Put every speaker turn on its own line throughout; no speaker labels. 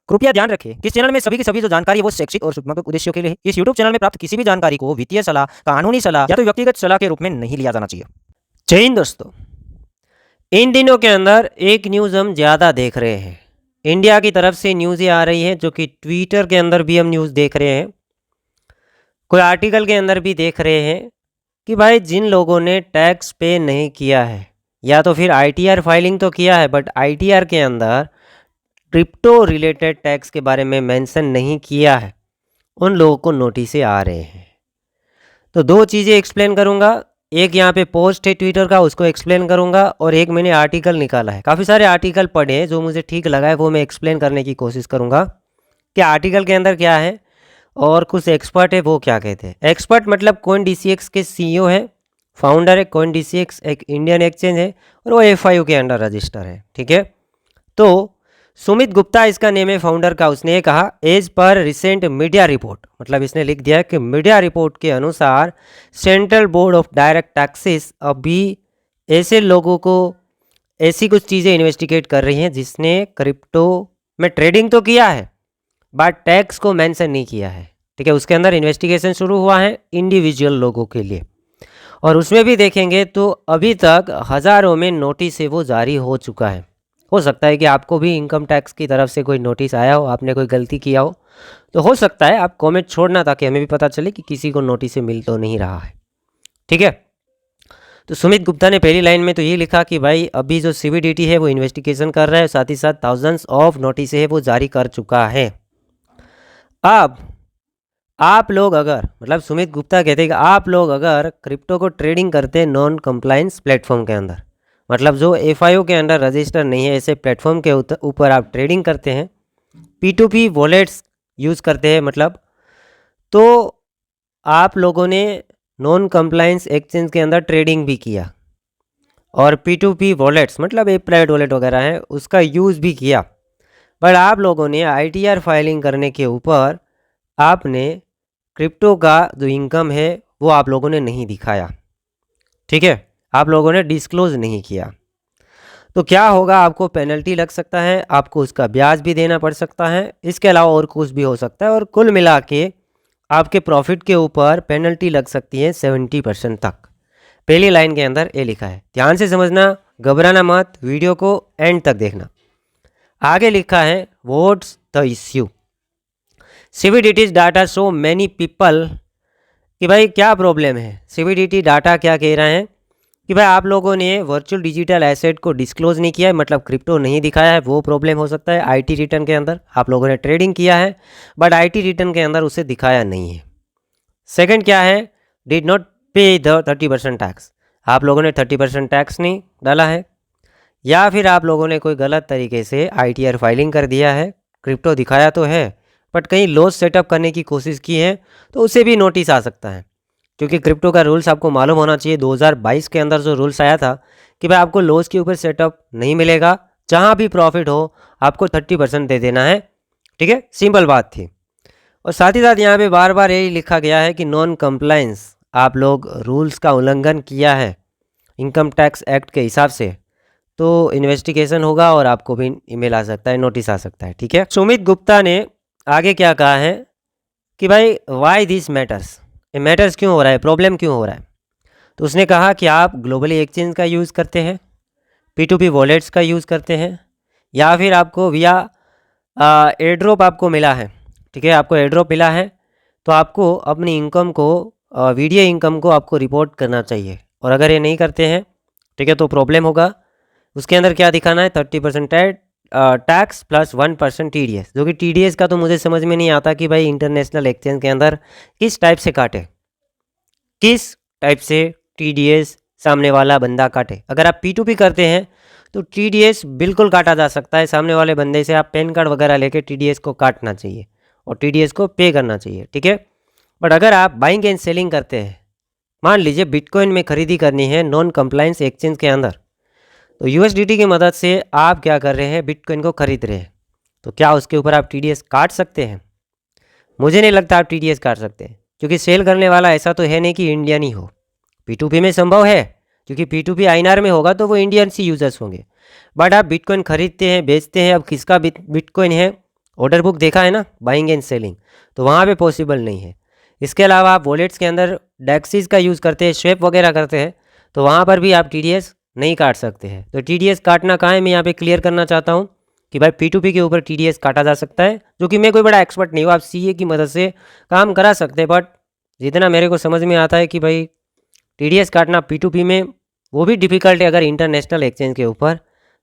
कृपया ध्यान रखें कि इस चैनल में सभी की सभी जो जानकारी है वो शैक्षिक और सूचनात्मक उद्देश्यों के लिए है। इस यूट्यूब चैनल में प्राप्त किसी भी जानकारी को वित्तीय सलाह, कानूनी सलाह या तो व्यक्तिगत सलाह के रूप में नहीं लिया जाना चाहिए।
जय हिंद दोस्तों, इन दिनों के अंदर एक न्यूज़ हम ज़्यादा देख रहे हैं। इंडिया की तरफ से न्यूज़ ये आ रही है, जो कि ट्विटर के अंदर भी हम न्यूज़ देख रहे हैं, कोई आर्टिकल के अंदर भी देख रहे हैं कि भाई जिन लोगों ने टैक्स पे नहीं किया है या तो फिर आईटीआर फाइलिंग तो किया है, बट आईटीआर के अंदर क्रिप्टो रिलेटेड टैक्स के बारे में मेंशन नहीं किया है, उन लोगों को नोटिस आ रहे हैं। तो दो चीज़ें एक्सप्लेन करूँगा। एक यहाँ पे पोस्ट है ट्विटर का, उसको एक्सप्लेन करूँगा, और एक मैंने आर्टिकल निकाला है। काफ़ी सारे आर्टिकल पढ़े हैं, जो मुझे ठीक लगा है वो मैं एक्सप्लेन करने की कोशिश करूँगा कि आर्टिकल के अंदर क्या है और कुछ एक्सपर्ट है वो क्या कहते हैं। एक्सपर्ट मतलब CoinDCX के CEO है, फाउंडर है। CoinDCX एक इंडियन एक्सचेंज है और वो FIU के अंडर रजिस्टर है, ठीक है। तो सुमित गुप्ता इसका नेम है फाउंडर का। उसने ये कहा, as per recent media report, मतलब इसने लिख दिया कि मीडिया रिपोर्ट के अनुसार central board of direct taxes अभी ऐसे लोगों को ऐसी कुछ चीज़ें इन्वेस्टिगेट कर रही हैं जिसने क्रिप्टो में ट्रेडिंग तो किया है बट टैक्स को मेंशन नहीं किया है, ठीक है। उसके अंदर इन्वेस्टिगेशन शुरू हुआ है इंडिविजुअल लोगों के लिए, और उसमें भी देखेंगे तो अभी तक हज़ारों में नोटिस है वो जारी हो चुका है। हो सकता है कि आपको भी इनकम टैक्स की तरफ से कोई नोटिस आया हो, आपने कोई गलती किया हो, तो हो सकता है आप कमेंट छोड़ना ताकि हमें भी पता चले कि किसी को नोटिस से मिल तो नहीं रहा है, ठीक है। तो सुमित गुप्ता ने पहली लाइन में तो ये लिखा कि भाई अभी जो CBDT है वो इन्वेस्टिगेशन कर रहा है, साथ ही साथ थाउजेंड्स ऑफ नोटिस है वो जारी कर चुका है। अब आप लोग अगर, मतलब सुमित गुप्ता कहते हैं कि आप लोग अगर क्रिप्टो को ट्रेडिंग करते हैं नॉन कंप्लायंस प्लेटफॉर्म के अंदर, मतलब जो FIO के अंडर रजिस्टर नहीं है, ऐसे प्लेटफॉर्म के ऊपर आप ट्रेडिंग करते हैं, P2P वॉलेट्स यूज़ करते हैं, मतलब तो आप लोगों ने नॉन कंप्लायंस एक्सचेंज के अंदर ट्रेडिंग भी किया और P2P वॉलेट्स मतलब प्राइवेट वॉलेट वगैरह है उसका यूज़ भी किया, बट आप लोगों ने ITR फाइलिंग करने के ऊपर आपने क्रिप्टो का जो इनकम है वो आप लोगों ने नहीं दिखाया, ठीक है। आप लोगों ने डिस्क्लोज नहीं किया, तो क्या होगा, आपको पेनल्टी लग सकता है, आपको उसका ब्याज भी देना पड़ सकता है, इसके अलावा और कुछ भी हो सकता है, और कुल मिला के आपके प्रॉफिट के ऊपर पेनल्टी लग सकती है 70% तक। पहली लाइन के अंदर ये लिखा है, ध्यान से समझना, घबराना मत, वीडियो को एंड तक देखना। आगे लिखा है, what's the issue, CBDT data show many people, कि भाई क्या प्रॉब्लम है। CBDT डाटा क्या कह रहा है कि भाई आप लोगों ने वर्चुअल डिजिटल एसेट को डिस्क्लोज नहीं किया है, मतलब क्रिप्टो नहीं दिखाया है, वो प्रॉब्लम हो सकता है। IT रिटर्न के अंदर आप लोगों ने ट्रेडिंग किया है बट IT रिटर्न के अंदर उसे दिखाया नहीं है। सेकंड क्या है, डिड नॉट पे द 30% टैक्स, आप लोगों ने 30% टैक्स नहीं डाला है, या फिर आप लोगों ने कोई गलत तरीके से ITR फाइलिंग कर दिया है, क्रिप्टो दिखाया तो है बट कहीं लॉस सेटअप करने की कोशिश की है, तो उसे भी नोटिस आ सकता है। क्योंकि क्रिप्टो का रूल्स आपको मालूम होना चाहिए, 2022 के अंदर जो रूल्स आया था कि भाई आपको लॉस के ऊपर सेटअप नहीं मिलेगा, जहाँ भी प्रॉफिट हो आपको 30% दे देना है, ठीक है, सिंपल बात थी। और साथ ही साथ यहाँ पे बार बार यही लिखा गया है कि नॉन कंप्लायंस, आप लोग रूल्स का उल्लंघन किया है इनकम टैक्स एक्ट के हिसाब से, तो इन्वेस्टिगेशन होगा और आपको भी ईमेल आ सकता है, नोटिस आ सकता है, ठीक है। सुमित गुप्ता ने आगे क्या कहा है कि भाई वाई दिस मैटर्स, ये मैटर्स क्यों हो रहा है, प्रॉब्लम क्यों हो रहा है। तो उसने कहा कि आप ग्लोबली एक्सचेंज का यूज़ करते हैं, P2P वॉलेट्स का यूज़ करते हैं, या फिर आपको विया एयरड्रॉप आपको मिला है, ठीक है, आपको एयरड्रॉप मिला है, तो आपको अपनी इनकम को, वीडियो इनकम को आपको रिपोर्ट करना चाहिए, और अगर ये नहीं करते हैं, ठीक है, तो प्रॉब्लम होगा। उसके अंदर क्या दिखाना है, 30% टैक्स प्लस 1% TDS, जो कि TDS का तो मुझे समझ में नहीं आता कि भाई इंटरनेशनल एक्सचेंज के अंदर किस टाइप से काटे, किस टाइप से TDS सामने वाला बंदा काटे। अगर आप P2P करते हैं तो TDS बिल्कुल काटा जा सकता है, सामने वाले बंदे से आप पैन कार्ड वगैरह लेके TDS को काटना चाहिए और TDS को पे करना चाहिए, ठीक है। बट अगर आप बाइंग एंड सेलिंग करते हैं, मान लीजिए बिटकॉइन में खरीदी करनी है नॉन कंप्लायंस एक्सचेंज के अंदर, तो USDT की मदद से आप क्या कर रहे हैं, बिटकॉइन को खरीद रहे हैं, तो क्या उसके ऊपर आप TDS काट सकते हैं? मुझे नहीं लगता आप TDS काट सकते हैं, क्योंकि सेल करने वाला ऐसा तो है नहीं कि इंडियन ही हो। P2P में संभव है, क्योंकि P2P INR में होगा तो वो इंडियन सी यूजर्स होंगे, बट आप बिटकॉइन खरीदते हैं, बेचते हैं, अब किसका बिटकॉइन है ऑर्डर बुक देखा है ना, बाइंग एंड सेलिंग, तो वहाँ पे पॉसिबल नहीं है। इसके अलावा आप वॉलेट्स के अंदर डेक्सीज का यूज़ करते हैं, स्वेप वगैरह करते हैं, तो वहाँ पर भी आप TDS नहीं काट सकते हैं। तो TDS काटना कहाँ है, मैं यहाँ पे क्लियर करना चाहता हूँ कि भाई P2P के ऊपर TDS काटा जा सकता है, जो कि मैं कोई बड़ा एक्सपर्ट नहीं हूँ, आप CA की मदद से काम करा सकते हैं, बट जितना मेरे को समझ में आता है कि भाई TDS काटना P2P में वो भी डिफ़िकल्ट है अगर इंटरनेशनल एक्सचेंज के ऊपर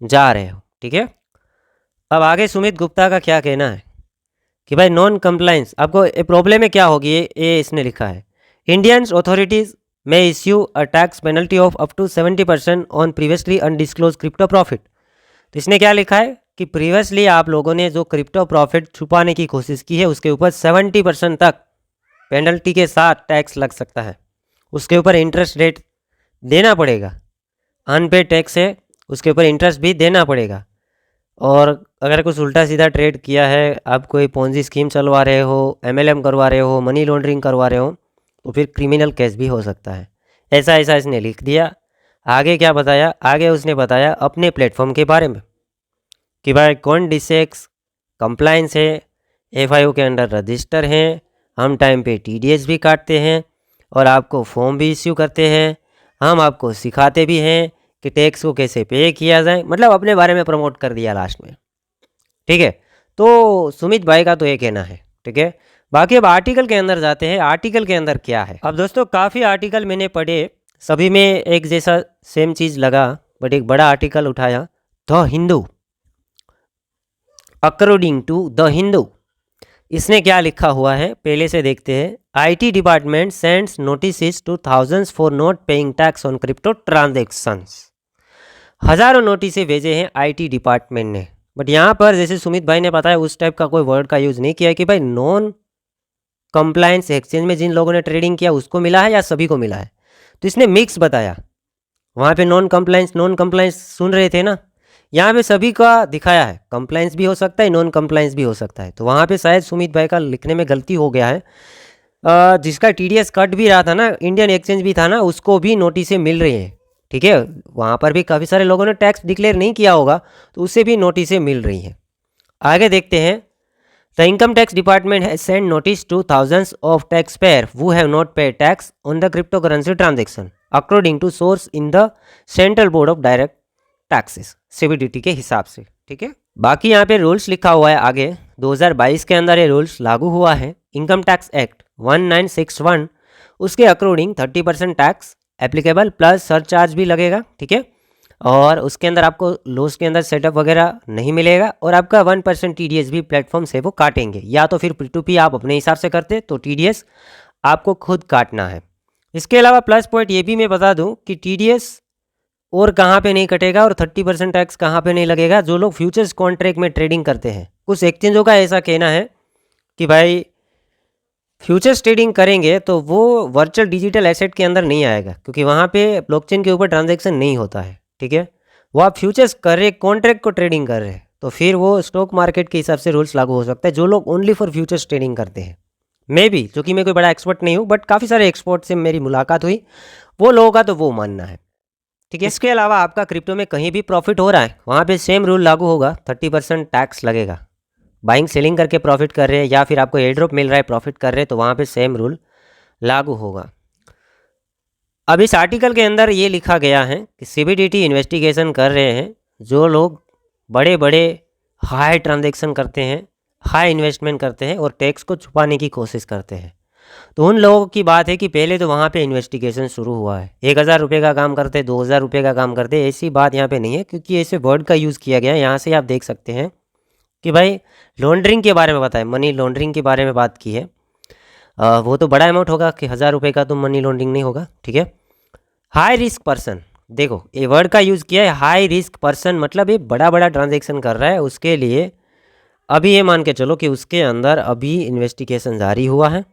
जा रहे हो, ठीक है। अब आगे सुमित गुप्ता का क्या कहना है कि भाई नॉन कंप्लाइंस, आपको प्रॉब्लम में क्या होगी, ये इसने लिखा है, इंडियन अथॉरिटीज़ में issue a tax penalty of up to 70% on previously undisclosed crypto profit. तो इसने क्या लिखा है कि प्रीवियसली आप लोगों ने जो क्रिप्टो प्रॉफिट छुपाने की कोशिश की है उसके ऊपर 70% तक पेनल्टी के साथ टैक्स लग सकता है, उसके ऊपर इंटरेस्ट रेट देना पड़ेगा, अनपेड टैक्स है उसके ऊपर इंटरेस्ट भी देना पड़ेगा। और अगर कुछ उल्टा सीधा ट्रेड किया है, आप कोई पोंजी स्कीम चलवा रहे हो, MLM करवा रहे हो, मनी लॉन्ड्रिंग करवा रहे हो, तो फिर क्रिमिनल केस भी हो सकता है। ऐसा ऐसा इसने लिख दिया। आगे क्या बताया, आगे उसने बताया अपने प्लेटफॉर्म के बारे में कि भाई कौन डिसेक्स कंप्लाइंस है, FIO के अंडर रजिस्टर हैं, हम टाइम पे TDS भी काटते हैं और आपको फॉर्म भी इश्यू करते हैं, हम आपको सिखाते भी हैं कि टैक्स को कैसे पे किया जाए, मतलब अपने बारे में प्रमोट कर दिया लास्ट में, ठीक है। तो सुमित भाई का तो ये कहना है, ठीक है। बाकी अब आर्टिकल के अंदर जाते हैं, आर्टिकल के अंदर क्या है। अब दोस्तों काफ़ी आर्टिकल मैंने पढ़े, सभी में एक जैसा सेम चीज़ लगा, बट एक बड़ा आर्टिकल उठाया, the Hindu, according to the Hindu. इसने क्या लिखा हुआ है पहले से देखते हैं। IT department sends notice to thousands for not paying tax on crypto transactions. हज़ारों नोटिस भेजे हैं IT डिपार्टमेंट ने, बट यहाँ पर जैसे सुमित भाई ने बताया उस टाइप का कोई वर्ड का यूज़ नहीं किया है कि भाई नॉन कंप्लायंस एक्सचेंज में जिन लोगों ने ट्रेडिंग किया उसको मिला है या सभी को मिला है। तो इसने मिक्स बताया, वहाँ पे नॉन कंप्लायंस सुन रहे थे ना, यहाँ पे सभी का दिखाया है, कंप्लायंस भी हो सकता है, नॉन कंप्लायंस भी हो सकता है। तो वहाँ पे शायद सुमित भाई का लिखने में गलती हो गया है। जिसका TDS कट भी रहा था ना, इंडियन एक्सचेंज भी था ना, उसको भी नोटिसें मिल रही हैं, ठीक है। वहाँ पर भी काफ़ी सारे लोगों ने टैक्स डिक्लेयर नहीं किया होगा, तो उससे भी नोटिसें मिल रही हैं। आगे देखते हैं। The income tax department has send notice to thousands of tax payer who have not paid tax on the crypto currency transaction according to source in the central board of direct taxes, CBDT के हिसाब से, ठीक है। बाकी यहाँ पे rules लिखा हुआ है आगे, 2022 के अंदर ये रूल्स लागू हुआ है। इनकम टैक्स एक्ट 1961 उसके according 30% tax applicable plus surcharge भी लगेगा, ठीक है। और उसके अंदर आपको लॉस के अंदर सेटअप वगैरह नहीं मिलेगा, और आपका 1% TDS भी प्लेटफॉर्म से वो काटेंगे, या तो फिर P2P आप अपने हिसाब से करते तो TDS आपको खुद काटना है। इसके अलावा प्लस पॉइंट ये भी मैं बता दूं कि TDS और कहाँ पे नहीं कटेगा और 30% टैक्स कहाँ पे नहीं लगेगा, जो लोग फ्यूचर्स कॉन्ट्रैक्ट में ट्रेडिंग करते हैं। कुछ एक्सचेंजों का ऐसा कहना है कि भाई फ्यूचर्स ट्रेडिंग करेंगे तो वो वर्चुअल डिजिटल एसेट के अंदर नहीं आएगा, क्योंकि वहाँ पे ब्लॉकचेन के ऊपर ट्रांजैक्शन नहीं होता है, ठीक है। वो आप फ्यूचर्स कर रहे, कॉन्ट्रैक्ट को ट्रेडिंग कर रहे हैं, तो फिर वो स्टॉक मार्केट के हिसाब से रूल्स लागू हो सकता है। जो लोग ओनली फॉर फ्यूचर्स ट्रेडिंग करते हैं, मैं भी, जो कि मैं कोई बड़ा एक्सपर्ट नहीं हूँ, बट काफ़ी सारे एक्सपर्ट से मेरी मुलाकात हुई, वो लोगों का तो वो मानना है, ठीक है। इसके अलावा आपका क्रिप्टो में कहीं भी प्रॉफिट हो रहा है, वहाँ पे सेम रूल लागू होगा, 30% टैक्स लगेगा। बाइंग सेलिंग करके प्रॉफिट कर रहे हैं या फिर आपको एयर ड्रॉप मिल रहा है प्रॉफिट कर रहे हैं, तो वहाँ पे सेम रूल लागू होगा। अब इस आर्टिकल के अंदर ये लिखा गया है कि CBDT इन्वेस्टिगेशन कर रहे हैं जो लोग बड़े बड़े हाई ट्रांजैक्शन करते हैं, हाई इन्वेस्टमेंट करते हैं और टैक्स को छुपाने की कोशिश करते हैं। तो उन लोगों की बात है कि पहले तो वहाँ पे इन्वेस्टिगेशन शुरू हुआ है, 1000 रुपये का काम करते, 2000 रुपये का काम करते, ऐसी बात यहाँ पे नहीं है, क्योंकि ऐसे वर्ड का यूज़ किया गया है। यहाँ से आप देख सकते हैं कि भाई लॉन्ड्रिंग के बारे में बताएं, मनी लॉन्ड्रिंग के बारे में बात की है। वो तो बड़ा अमाउंट होगा कि 1000 रुपये का तो मनी लॉन्ड्रिंग नहीं होगा, ठीक है। हाई रिस्क पर्सन, देखो ये वर्ड का यूज़ किया है, हाई रिस्क पर्सन, मतलब ये बड़ा बड़ा ट्रांजेक्शन कर रहा है, उसके लिए अभी ये मान के चलो कि उसके अंदर अभी इन्वेस्टिगेशन जारी हुआ है।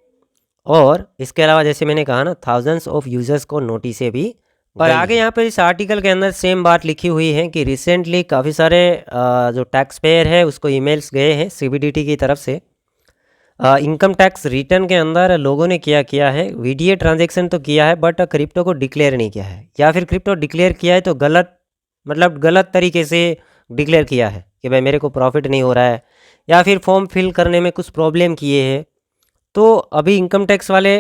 और इसके अलावा जैसे मैंने कहा ना, थाउजेंड्स ऑफ यूजर्स को नोटिसें भी। और आगे यहाँ पर इस आर्टिकल के अंदर सेम बात लिखी हुई है कि रिसेंटली काफ़ी सारे जो टैक्स पेयर है उसको ईमेल्स गए हैं CBDT की तरफ से। इनकम टैक्स रिटर्न के अंदर लोगों ने क्या किया है, VDA ट्रांजैक्शन तो किया है बट क्रिप्टो को डिक्लेयर नहीं किया है, या फिर क्रिप्टो डिक्लेयर किया है तो गलत, मतलब गलत तरीके से डिक्लेयर किया है कि भाई मेरे को प्रॉफिट नहीं हो रहा है, या फिर फॉर्म फिल करने में कुछ प्रॉब्लम किए हैं, तो अभी इनकम टैक्स वाले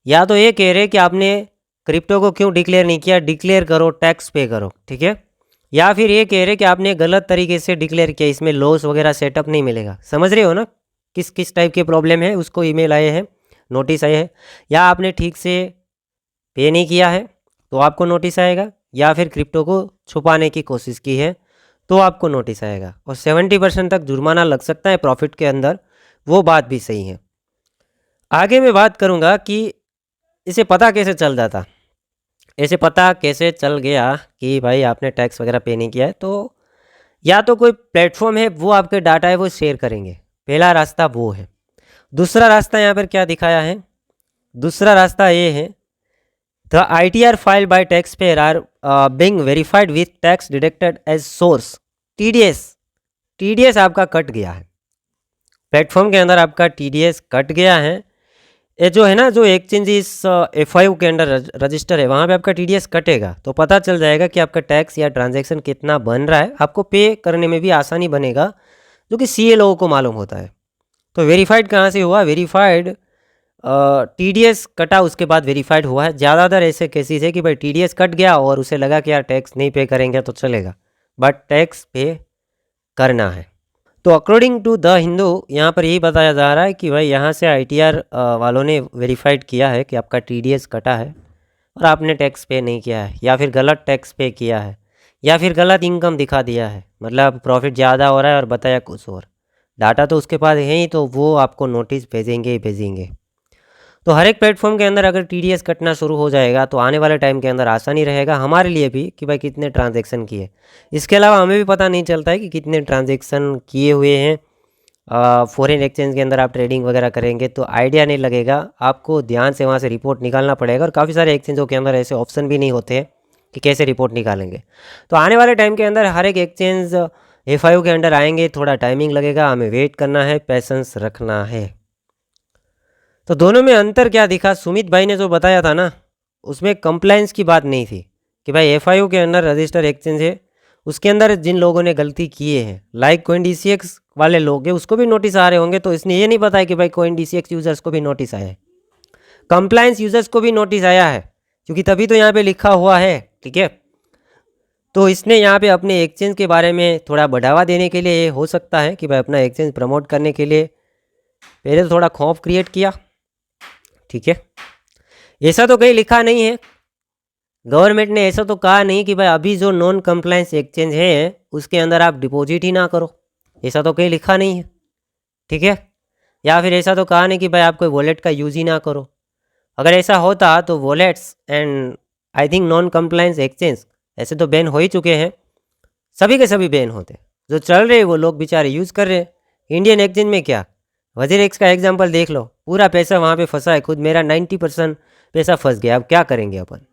या तो ये कह रहे कि आपने क्रिप्टो को क्यों डिक्लेयर नहीं किया, डिक्लेयर करो, टैक्स पे करो, ठीक है। या फिर ये कह रहे कि आपने गलत तरीके से डिक्लेयर किया, इसमें लॉस वगैरह सेटअप नहीं मिलेगा। समझ रहे हो ना किस किस टाइप के प्रॉब्लम है, उसको ईमेल आए हैं, नोटिस आए हैं। या आपने ठीक से पे नहीं किया है तो आपको नोटिस आएगा, या फिर क्रिप्टो को छुपाने की कोशिश की है तो आपको नोटिस आएगा, और 70% तक जुर्माना लग सकता है प्रॉफिट के अंदर। वो बात भी सही है। आगे मैं बात करूँगा कि इसे पता कैसे चल जाता, ऐसे पता कैसे चल गया कि भाई आपने टैक्स वगैरह पे नहीं किया है। तो या तो कोई प्लेटफॉर्म है वो आपके डाटा है वो शेयर करेंगे, पहला रास्ता वो है। दूसरा रास्ता यहाँ पर क्या दिखाया है, दूसरा रास्ता ये है, the ITR file by tax payer are being verified with tax deducted as source. TDS आपका कट गया है, प्लेटफॉर्म के अंदर आपका TDS कट गया है। ये जो है ना, जो एक्सचेंज इस FIU के अंडर रजिस्टर है, वहाँ पे आपका TDS कटेगा, तो पता चल जाएगा कि आपका टैक्स या ट्रांजैक्शन कितना बन रहा है। आपको पे करने में भी आसानी बनेगा, जो कि CA लोगों को मालूम होता है। तो वेरीफाइड कहाँ से हुआ, वेरीफाइड TDS कटा उसके बाद वेरीफाइड हुआ है। ज़्यादातर ऐसे केसेस है कि भाई TDS कट गया और उसे लगा कि यार टैक्स नहीं पे करेंगे तो चलेगा, बट टैक्स पे करना है। तो अकॉर्डिंग टू द हिंदू यहाँ पर यही बताया जा रहा है कि भाई यहाँ से ITR वालों ने वेरीफाइड किया है कि आपका TDS कटा है और आपने टैक्स पे नहीं किया है, या फिर गलत टैक्स पे किया है, या फिर गलत इनकम दिखा दिया है, मतलब प्रॉफिट ज़्यादा हो रहा है और बताया कुछ और। डाटा तो उसके पास है ही, तो वो आपको नोटिस भेजेंगे ही भेजेंगे। तो हर एक प्लेटफॉर्म के अंदर अगर TDS कटना शुरू हो जाएगा तो आने वाले टाइम के अंदर आसानी रहेगा हमारे लिए भी कि भाई कितने ट्रांजैक्शन किए। इसके अलावा हमें भी पता नहीं चलता है कि कितने ट्रांजैक्शन किए हुए हैं। फॉरेन एक्सचेंज के अंदर आप ट्रेडिंग वगैरह करेंगे तो आइडिया नहीं लगेगा, आपको ध्यान से वहाँ से रिपोर्ट निकालना पड़ेगा, और काफ़ी सारे एक्सचेंजों के अंदर ऐसे ऑप्शन भी नहीं होते हैं कि कैसे रिपोर्ट निकालेंगे। तो आने वाले टाइम के अंदर हर एक एक्सचेंज FIU के अंडर आएंगे, थोड़ा टाइमिंग लगेगा, हमें वेट करना है, पेशेंस रखना है। तो दोनों में अंतर क्या दिखा, सुमित भाई ने जो बताया था ना, उसमें कंप्लायंस की बात नहीं थी कि भाई FIU के अंदर रजिस्टर एक्सचेंज है, उसके अंदर जिन लोगों ने गलती किए हैं, लाइक CoinDCX वाले लोग हैं, उसको भी नोटिस आ रहे होंगे। तो इसने ये नहीं बताया कि भाई CoinDCX यूज़र्स को भी नोटिस आया है, कंप्लायंस यूज़र्स को भी नोटिस आया है, क्योंकि तभी तो यहाँ पे लिखा हुआ है, ठीक है। तो इसने यहाँ पे अपने एक्सचेंज के बारे में थोड़ा बढ़ावा देने के लिए, हो सकता है कि भाई अपना एक्सचेंज प्रमोट करने के लिए पहले तो थोड़ा खौफ क्रिएट किया, ठीक है। ऐसा तो कहीं लिखा नहीं है, गवर्नमेंट ने ऐसा तो कहा नहीं कि भाई अभी जो नॉन कंप्लायंस एक्सचेंज है उसके अंदर आप डिपॉजिट ही ना करो, ऐसा तो कहीं लिखा नहीं है, ठीक है। या फिर ऐसा तो कहा नहीं कि भाई आप कोई वॉलेट का यूज़ ही ना करो। अगर ऐसा होता तो wallets and I think non compliance exchange ऐसे तो बैन हो ही चुके हैं, सभी के सभी बैन होते, जो चल रहे वो लोग बेचारे यूज़ कर रहे हैं। इंडियन एक्सचेंज में क्या, वजीरेक्स का एग्जांपल देख लो, पूरा पैसा वहाँ पे फंसा है, खुद मेरा 90% पैसा फंस गया। अब क्या करेंगे अपन,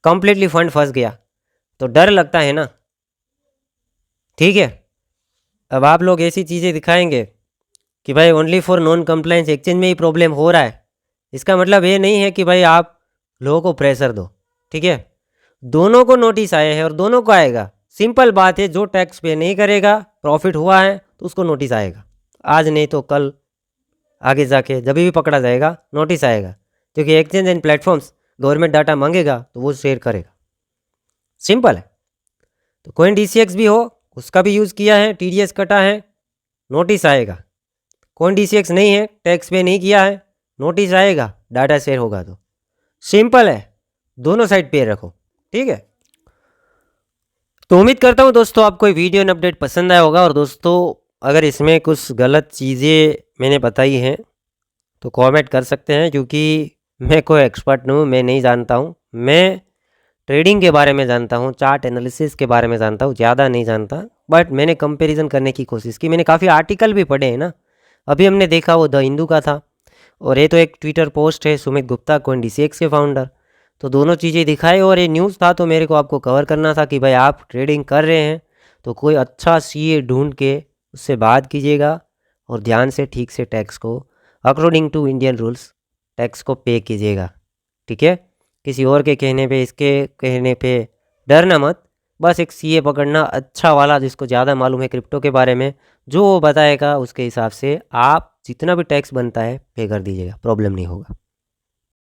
कंप्लीटली फंड फंस गया, तो डर लगता है ना, ठीक है। अब आप लोग ऐसी चीज़ें दिखाएंगे कि भाई only for non compliance exchange में ही प्रॉब्लम हो रहा है, इसका मतलब ये नहीं है कि भाई आप लोगों को प्रेशर दो, ठीक है। दोनों को नोटिस आए हैं और दोनों को आएगा, सिंपल बात है। जो टैक्स पे नहीं करेगा, प्रॉफिट हुआ है तो उसको नोटिस आएगा, आज नहीं तो कल, आगे जाके जब भी पकड़ा जाएगा नोटिस आएगा, क्योंकि exchange and platforms government data मांगेगा तो वो शेयर करेगा, सिंपल है। तो CoinDCX भी हो, उसका भी यूज़ किया है, TDS कटा है, नोटिस आएगा। CoinDCX नहीं है, टैक्स पे नहीं किया है, नोटिस आएगा, डाटा शेयर होगा। तो सिंपल है, दोनों साइड पे रखो, ठीक है। तो उम्मीद करता हूँ दोस्तों आपको ये वीडियो एंड अपडेट पसंद आया होगा, और दोस्तों अगर इसमें कुछ गलत चीज़ें मैंने बताई हैं तो कमेंट कर सकते हैं, क्योंकि मैं कोई एक्सपर्ट नहीं हूँ, मैं नहीं जानता हूँ। मैं ट्रेडिंग के बारे में जानता हूँ, चार्ट एनालिसिस के बारे में जानता हूँ, ज़्यादा नहीं जानता, बट मैंने कंपैरिजन करने की कोशिश की। मैंने काफ़ी आर्टिकल भी पढ़े हैं ना, अभी हमने देखा वो द हिंदू का था, और ये तो एक ट्विटर पोस्ट है सुमित गुप्ता CoinDCX के फाउंडर, तो दोनों चीज़ें दिखाए। और ये न्यूज़ था तो मेरे को आपको कवर करना था कि भाई आप ट्रेडिंग कर रहे हैं तो कोई अच्छा CA ढूंढ के उससे बात कीजिएगा, और ध्यान से ठीक से टैक्स को according to Indian rules tax को पे कीजिएगा, ठीक है। किसी और के कहने पे, इसके कहने पे डरना मत, बस एक सीए पकड़ना अच्छा वाला, जिसको ज़्यादा मालूम है क्रिप्टो के बारे में, जो वो बताएगा उसके हिसाब से आप जितना भी टैक्स बनता है पे कर दीजिएगा, प्रॉब्लम नहीं होगा।